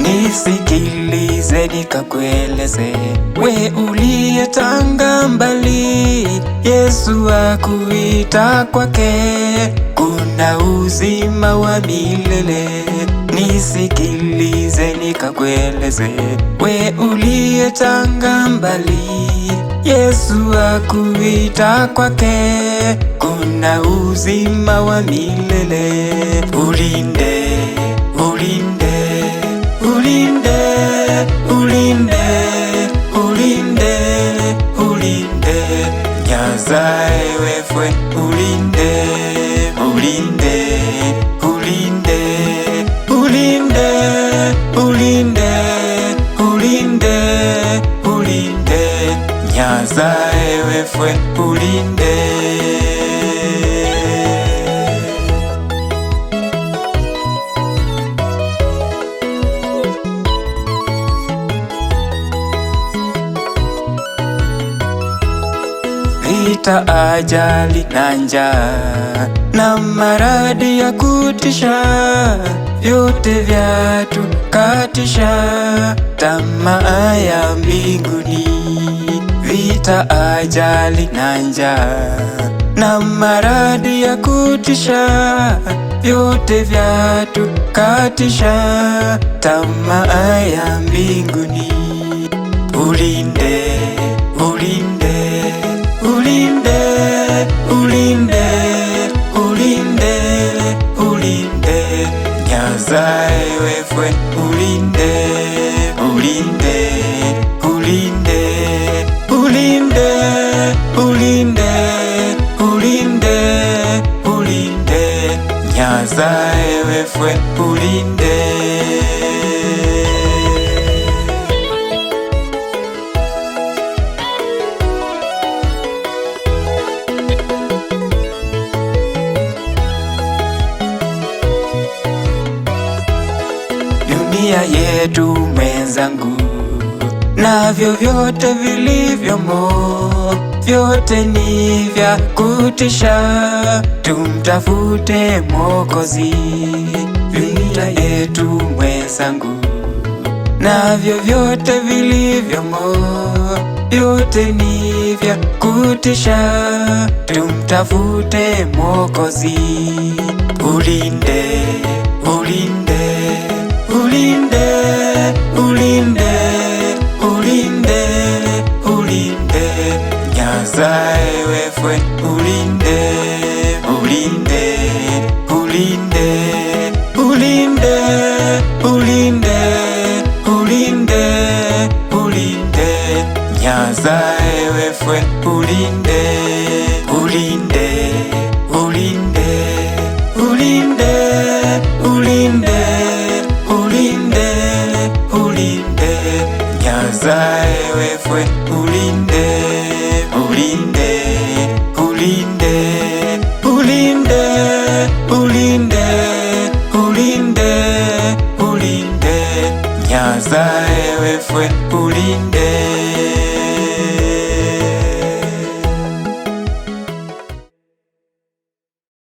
Nisikilize nikakueleze, we uliyetanga mbali, Yesu akuita kwake kuna uzima wa milele. Nisikilize nikakueleze, we uliyetanga mbali, Yesu akuita kwake kuna uzima wa milele. Ulinde, ulinde, ulinde, ulinde, ulinde, ulinde, Nyasaye wefwe ulinde, ulinde, ulinde, ulinde, ulinde, ulinde, ulinde, Nyasaye wefwe ulinde. Vita, ajali na njaa na maradhi ya kutisha, vyote vyatukatisha tamaa ya mbinguni. Vita, ajali na njaa na maradhi ya kutisha, vyote vyatukatisha tamaa ya mbinguni. Ulinde, ulinde, ulinde, ulinde, ulinde, ulinde, Nyasaye wefwe ulinde, ulinde, ulinde, ulinde, ulinde, ulinde, ulinde, Nyasaye wefwe ulinde. Dunia yetu mwenzangu, na vyovyote vilivyomo, vyote ni vya kutisha, tumtafute Mwokozi. Dunia yetu mwenzangu, na vyovyote vilivyomo, vyote ni vya kutisha, tumtafute Mwokozi. Ulinde, ulinde, ulinde, ulinde, ulinde, ulinde, Nyasaye wefwe ulinde, ulinde, ulinde, ulinde, ulinde, ulinde, ulinde, Nyasaye wefwe ulinde, ulinde, ulinde, ulinde, ulinde, ulinde, ulinde, Nyasaye wefwe ulinde, ulinde, ulinde, ulinde, ulinde, ulinde, ulinde, Nyasaye wefwe ulinde.